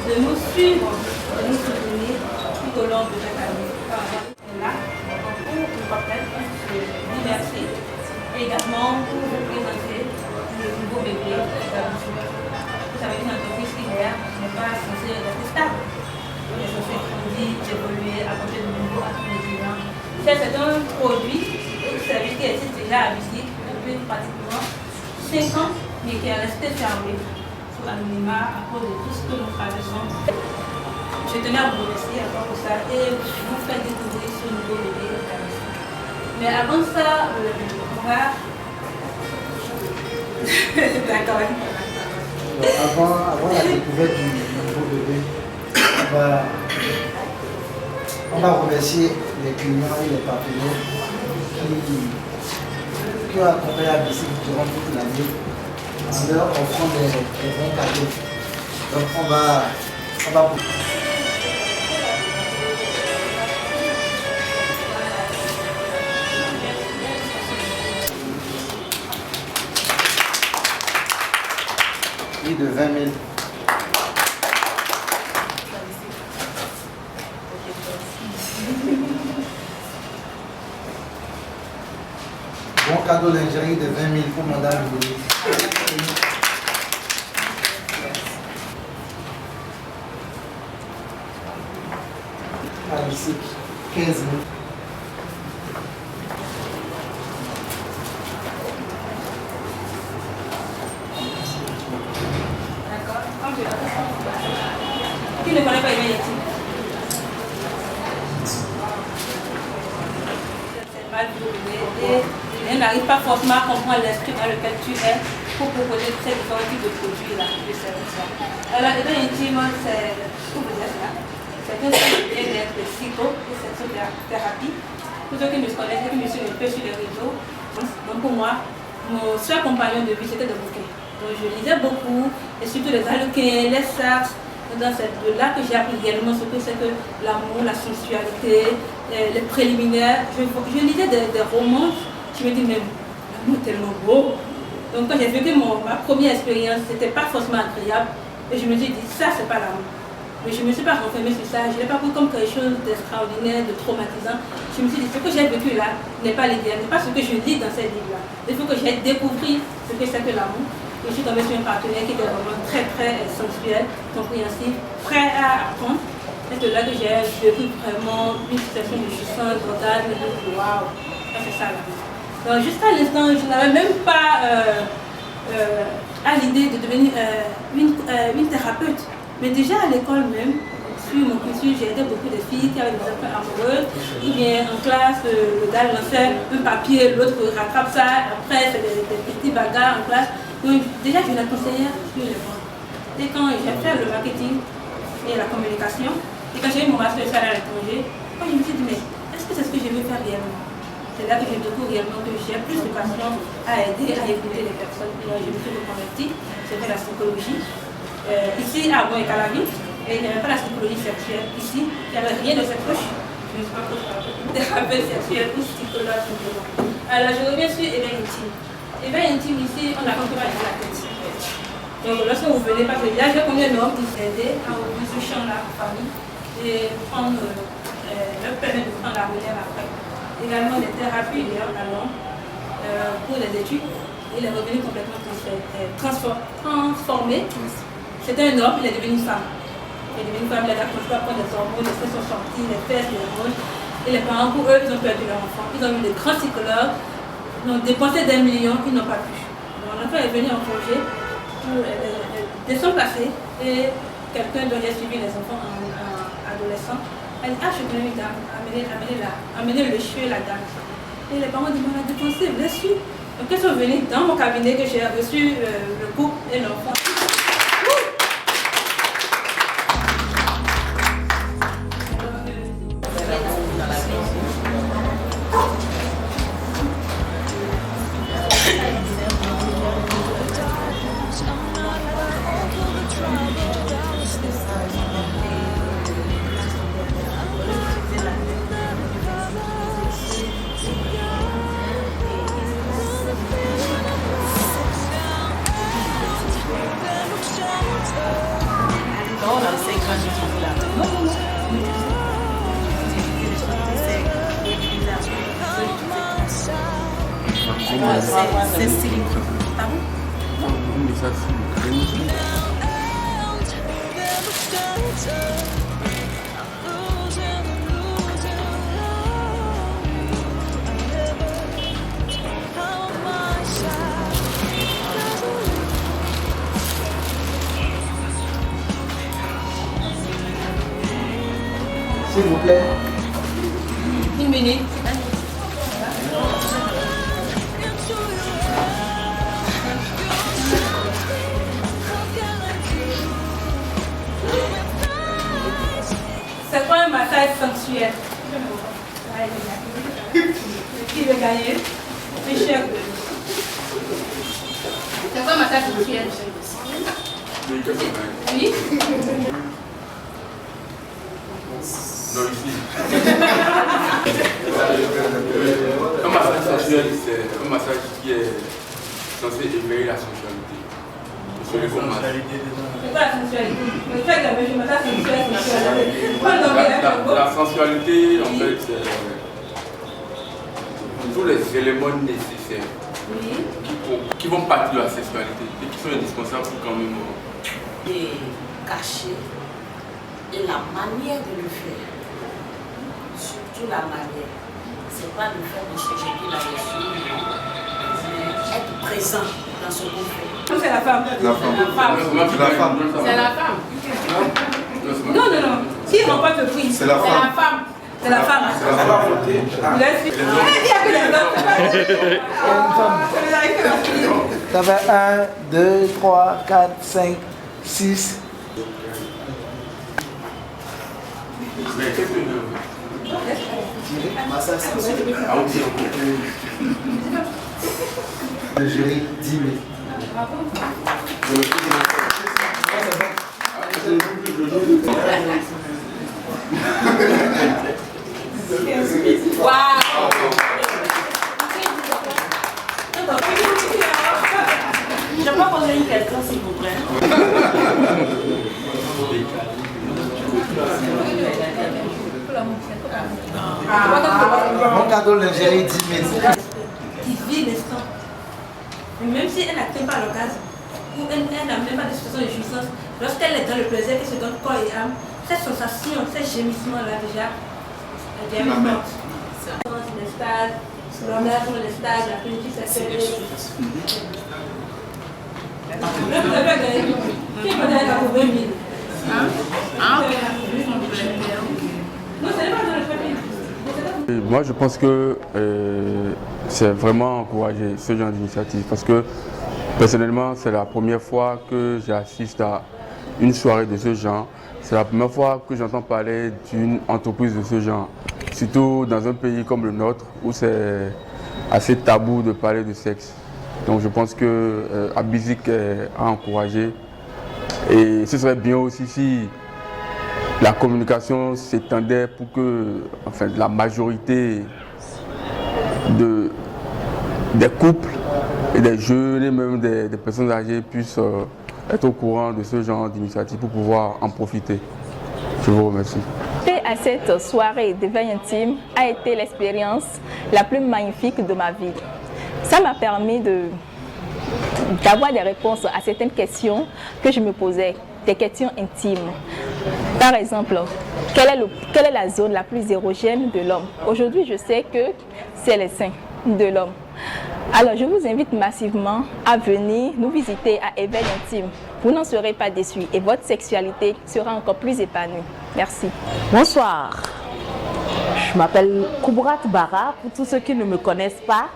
de nous suivre, de nous soutenir tout au long de cette année. Et là, pour nous permettre de se diverser et également pour vous présenter le nouveau bébé d'établissement. Vous savez qu'une entreprise filière n'est pas censée rester stable. Elle est censée grandir, évoluer, apporter de nouveaux à tous les clients. C'est un produit et un service qui existe déjà à Bissy depuis pratiquement 5 ans, mais qui est resté fermé sous l'anonymat à cause de tout ce que nous traversons. Je tenais à vous remercier encore pour ça et vous faire découvrir ce nouveau bébé. Mais avant ça, on va... D'accord. Avant la découverte du nouveau bébé, on va remercier les clients et les partenaires qui ont accompagné la Bissy durant toute l'année en leur offrant des bons cadeaux. Donc on va de 20 000. Bon cadeau lingerie de 20 000 pour Madame Louis. Ici, 15 000. Qui ne connaît pas Eveil Intim? C'est mal et elle n'arrive pas forcément à comprendre l'esprit dans lequel tu es pour proposer ces différents types de produits-là, de services-là. Alors, Eveil Intime, c'est ce que vous êtes là. C'est un centre de bien-être psycho et sexothérapie. Pour ceux qui me connaissent et qui me suivent un peu sur les réseaux, donc pour moi, mon seul compagnon de vie, c'était de bouquet. Donc je lisais beaucoup, et surtout les Harlequins, les Saxes. Donc c'est de là que j'ai appris réellement ce que c'est que l'amour, la sensualité, les préliminaires. Je lisais des romans, je me dis mais l'amour est tellement beau. Donc quand j'ai vécu ma première expérience, c'était pas forcément agréable. Et je me suis dit, ça c'est pas l'amour. Mais je ne me suis pas renfermée sur ça, je ne l'ai pas pris comme quelque chose d'extraordinaire, de traumatisant. Je me suis dit, ce que j'ai vécu là n'est pas l'idéal, n'est pas ce que je lis dans ces livres-là. Il faut que j'aille découvrir ce que c'est que l'amour. Je suis tombée sur un partenaire qui était vraiment très sensuel, compréhensif, prêt à apprendre. C'est de là que j'ai vécu vraiment une situation de jouissance, d'orgasme, de waouh, c'est ça là. Donc jusqu'à l'instant, je n'avais même pas à l'idée de devenir une thérapeute. Mais déjà à l'école même, sur mon cursus, j'ai aidé beaucoup de filles qui avaient des enfants amoureuses. Ou bien en classe, le gars lançait un papier, l'autre rattrape ça, après c'est des petits bagarres en classe. Donc déjà je la conseillais sur les bancs. Et quand j'ai fait le marketing et la communication, et quand j'ai eu mon master à l'étranger, je me suis dit mais est-ce que c'est ce que je veux faire réellement? C'est là que je découvre réellement que j'ai plus de passion à aider, à écouter les personnes. Et je me suis reconvertie, j'ai fait la psychologie. Ici à Bois-et-Calavi, et il n'y avait pas la psychologie sexuelle. Ici, il n'y avait rien de cette couche. Je ne suis pas thérapeute sexuelle ou psychologue simplement. Alors je reviens sur Eveil Intime. Eveil Intime ici, on accompagne la tête. Donc lorsque vous venez, parce que là j'ai connu un homme qui s'est aidé à ouvrir ce champ-là en famille et leur permettre de prendre la relève après. Également des thérapies pour les études. Il est revenu complètement transformé. C'était un homme, il est devenu une femme. Il est devenu une femme, il a continué à prendre des hormones, les fesses sont sorties, les fesses, les hormones. Et les parents, pour eux, ils ont perdu leur enfant. Ils ont eu des grands psychologues, ils ont dépensé des millions, ils n'ont pas pu. Donc, mon enfant est venu en congé pour décembre passé et quelqu'un dont j'ai suivi les enfants en adolescent. Elle dit, ah, je connais une dame, amenez le cheveu la dame. Et les parents disent, on a dépensé, bien sûr. Donc, ils sont venus dans mon cabinet que j'ai reçu le couple et l'enfant. ces grands équipes-là. Non, non, non. C'est stylé. Pardon? Mais ça, c'est S'il vous plaît. 1 minute. C'est quoi un massage sensuel? Qui veut gagner? C'est cher. C'est quoi un massage sensuel? Oui? non, ici. Un massage sensuel, c'est un massage qui est censé éveiller la sensualité. C'est le bon massage. C'est quoi la sensualité? Le massage sensuel, La sensualité, en fait, c'est tous les éléments nécessaires qui vont partir de la sexualité et qui sont indispensables pour quand même. Et cacher et la manière de le faire. Surtout la manière. C'est pas le fait de se jeter là-dessus, mais être présent dans ce qu'on fait. C'est la femme. La femme. C'est la femme. C'est la femme. Non, non, non. Si on remporte le prix, C'est la femme. C'est la femme. C'est la femme. Vous l'avez dit? Il y a que les hommes. Ça fait 1, 2, 3, 4, 5, 6. Mais qu'est-ce que Massage sensuel. Ah, ok, Le jury 10 000. Waouh! Je peux poser une question s'il vous plaît? Mon cadeau lingerie 10 000. Qui vit l'instant. Même si elle n'atteint pas l'occasion, ou elle n'a même pas de situation de jouissance, lorsqu'elle est dans le plaisir, elle se donne corps et âme, cette sensation, ces gémissements-là déjà, elle devient morte. Les stages, l'honneur, les stages, la plénitude sexuelle. Là, vous avez gagné. Qui peut donner à 20 000? Non, ce n'est pas dans le premier. Moi, je pense que c'est vraiment encourager ce genre d'initiative parce que personnellement, c'est la première fois que j'assiste à une soirée de ce genre. C'est la première fois que j'entends parler d'une entreprise de ce genre, surtout dans un pays comme le nôtre où c'est assez tabou de parler de sexe. Donc je pense que Abizik a encouragé et ce serait bien aussi si la communication s'étendait pour que la majorité des couples et des jeunes et même des personnes âgées puissent être au courant de ce genre d'initiative pour pouvoir en profiter. Je vous remercie. À cette soirée d'éveil intime a été l'expérience la plus magnifique de ma vie. Ça m'a permis d'avoir des réponses à certaines questions que je me posais, des questions intimes. Par exemple, quelle est la zone la plus érogène de l'homme? Aujourd'hui, je sais que c'est les seins de l'homme. Alors, je vous invite massivement à venir nous visiter à Éveil Intime. Vous n'en serez pas déçus et votre sexualité sera encore plus épanouie. Merci. Bonsoir, je m'appelle Koubrat Bara. Pour tous ceux qui ne me connaissent pas,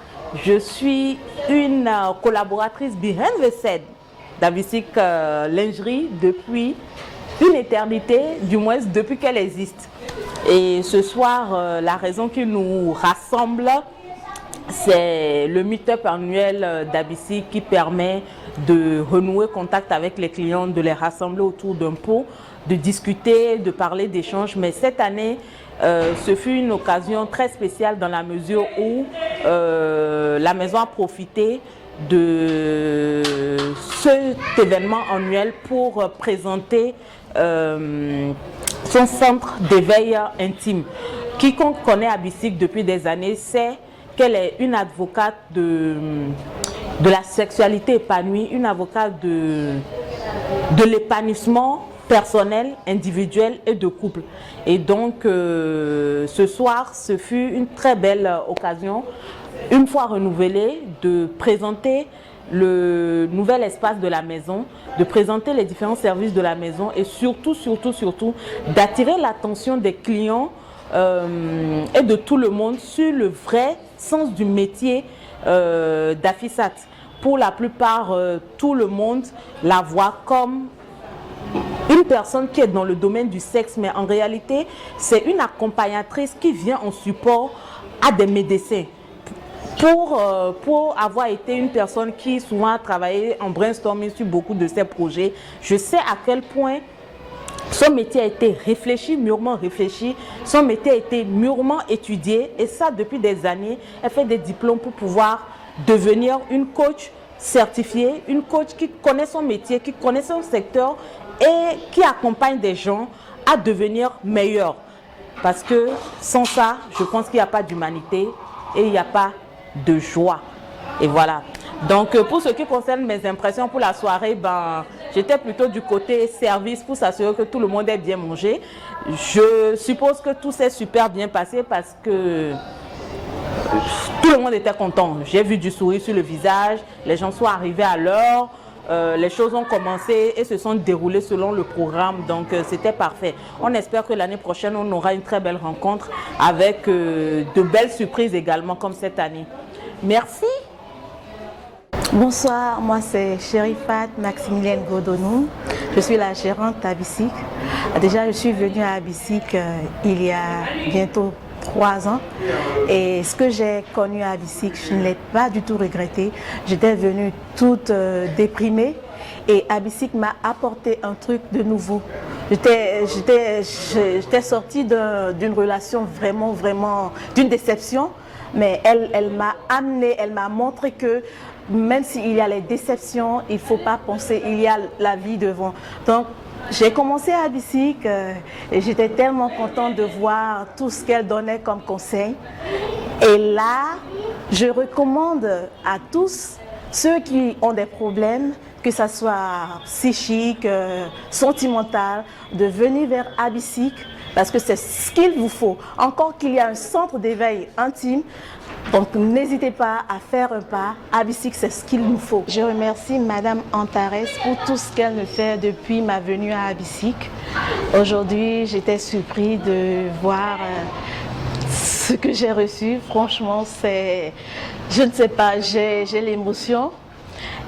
je suis une collaboratrice behind the scene d'Abizik Lingerie depuis une éternité, du moins depuis qu'elle existe. Et ce soir, la raison qui nous rassemble, c'est le meet-up annuel d'Abizik qui permet de renouer contact avec les clients, de les rassembler autour d'un pot, de discuter, de parler d'échanges. Mais cette année, ce fut une occasion très spéciale dans la mesure où la maison a profité de cet événement annuel pour présenter son centre d'éveil intime. Quiconque connaît Abisic depuis des années sait qu'elle est une avocate de la sexualité épanouie, une avocate de l'épanouissement personnel, individuel et de couple. Et donc ce soir, ce fut une très belle occasion, une fois renouvelée, de présenter le nouvel espace de la maison, de présenter les différents services de la maison et surtout d'attirer l'attention des clients et de tout le monde sur le vrai sens du métier d'Afisat. Pour la plupart, tout le monde la voit comme une personne qui est dans le domaine du sexe, mais en réalité, c'est une accompagnatrice qui vient en support à des médecins. Pour avoir été une personne qui souvent a travaillé en brainstorming sur beaucoup de ses projets, je sais à quel point son métier a été réfléchi, mûrement réfléchi, son métier a été mûrement étudié et ça depuis des années. Elle fait des diplômes pour pouvoir devenir une coach certifiée, une coach qui connaît son métier, qui connaît son secteur et qui accompagne des gens à devenir meilleurs. Parce que sans ça, je pense qu'il n'y a pas d'humanité et il n'y a pas de joie. Et voilà. Donc pour ce qui concerne mes impressions pour la soirée, j'étais plutôt du côté service pour s'assurer que tout le monde ait bien mangé. Je suppose que tout s'est super bien passé parce que tout le monde était content. J'ai vu du sourire sur le visage, les gens sont arrivés à l'heure, les choses ont commencé et se sont déroulées selon le programme, donc c'était parfait. On espère que l'année prochaine, on aura une très belle rencontre avec de belles surprises également comme cette année. Merci. Bonsoir, moi c'est Chérifat Maximilienne Godonou. Je suis la gérante à Abisic. Déjà, je suis venue à Abisic il y a bientôt 3 ans. Et ce que j'ai connu à Abisic, je ne l'ai pas du tout regretté. J'étais venue toute déprimée et Abisic m'a apporté un truc de nouveau. J'étais sortie d'une relation vraiment, d'une déception. Mais elle m'a amené, elle m'a montré que même s'il y a les déceptions, il ne faut pas penser, il y a la vie devant. Donc, j'ai commencé à Abisic et j'étais tellement contente de voir tout ce qu'elle donnait comme conseil. Et là, je recommande à tous ceux qui ont des problèmes, que ce soit psychique, sentimental, de venir vers Abisic. Parce que c'est ce qu'il vous faut. Encore qu'il y a un centre d'éveil intime, donc n'hésitez pas à faire un pas. Abisic, c'est ce qu'il nous faut. Je remercie Madame Antares pour tout ce qu'elle me fait depuis ma venue à Abisic. Aujourd'hui, j'étais surpris de voir ce que j'ai reçu. Franchement, je ne sais pas, j'ai l'émotion.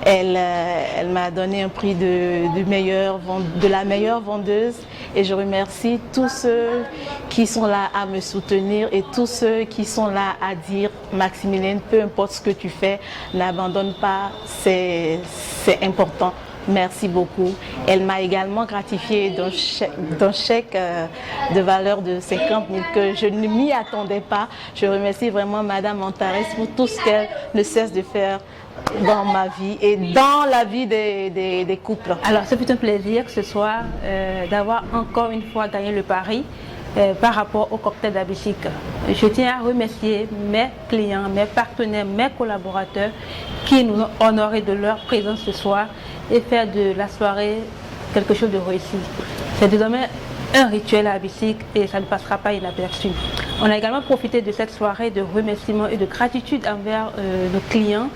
Elle m'a donné un prix de la meilleure vendeuse et je remercie tous ceux qui sont là à me soutenir et tous ceux qui sont là à dire Maximilienne, peu importe ce que tu fais, n'abandonne pas, c'est important. Merci beaucoup. Elle m'a également gratifié d'un chèque de valeur de 50 000 que je ne m'y attendais pas. Je remercie vraiment Madame Antares pour tout ce qu'elle ne cesse de faire dans ma vie et dans la vie des couples. Alors, c'est plutôt un plaisir ce soir d'avoir encore une fois gagné le pari par rapport au cocktail d'Abisic. Je tiens à remercier mes clients, mes partenaires, mes collaborateurs qui nous ont honorés de leur présence ce soir et faire de la soirée quelque chose de réussi. C'est désormais un rituel à Abisic et ça ne passera pas inaperçu. On a également profité de cette soirée de remerciements et de gratitude envers nos clients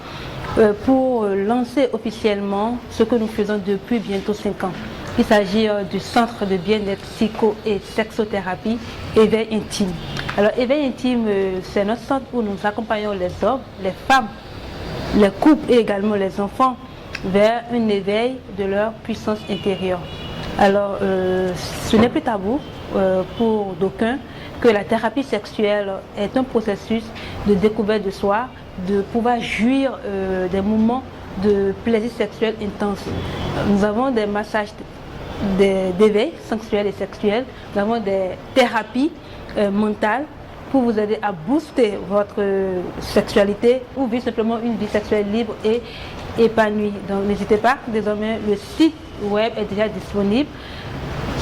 pour lancer officiellement ce que nous faisons depuis bientôt 5 ans. Il s'agit du centre de bien-être psycho et sexothérapie Éveil Intime. Alors Éveil Intime, c'est notre centre où nous accompagnons les hommes, les femmes, les couples et également les enfants vers un éveil de leur puissance intérieure. Alors ce n'est plus tabou pour d'aucuns que la thérapie sexuelle est un processus de découverte de soi, de pouvoir jouir des moments de plaisir sexuel intense. Nous avons des massages d'éveil sexuel et sexuel, nous avons des thérapies mentales pour vous aider à booster votre sexualité ou vivre simplement une vie sexuelle libre et épanouie. Donc n'hésitez pas, désormais le site web est déjà disponible.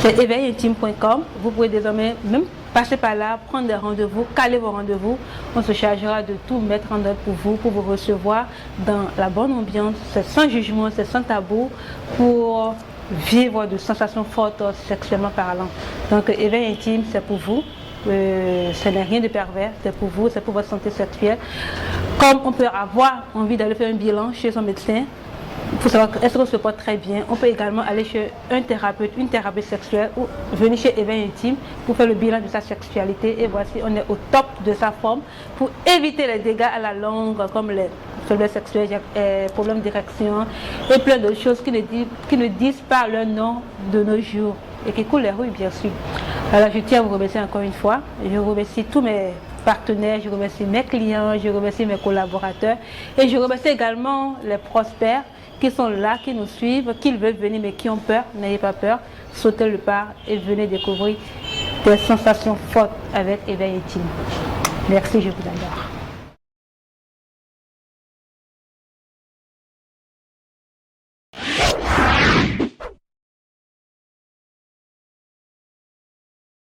c'est éveilintime.com. Vous pouvez désormais même passer par là, prendre des rendez-vous, caler vos rendez-vous. On se chargera de tout mettre en œuvre pour vous recevoir dans la bonne ambiance. C'est sans jugement, c'est sans tabou pour vivre de sensations fortes sexuellement parlant. Donc éveil intime, c'est pour vous. Ce n'est rien de pervers, c'est pour vous, c'est pour votre santé sexuelle. Comme on peut avoir envie d'aller faire un bilan chez son médecin, pour savoir est-ce qu'on se porte très bien, on peut également aller chez un thérapeute, une thérapeute sexuelle ou venir chez Éveil Intime pour faire le bilan de sa sexualité. Et voici, on est au top de sa forme pour éviter les dégâts à la longue comme les faiblesses sexuelles, problèmes d'érection et plein d'autres choses qui ne disent pas leur nom de nos jours et qui coulent les rues, bien sûr. Alors je tiens à vous remercier encore une fois. Je remercie tous mes partenaires, je remercie mes clients, je remercie mes collaborateurs et je remercie également les prospères qui sont là, qui nous suivent, qui veulent venir mais qui ont peur. N'ayez pas peur, sautez le pas et venez découvrir des sensations fortes avec Éveil Intime. Merci, je vous adore.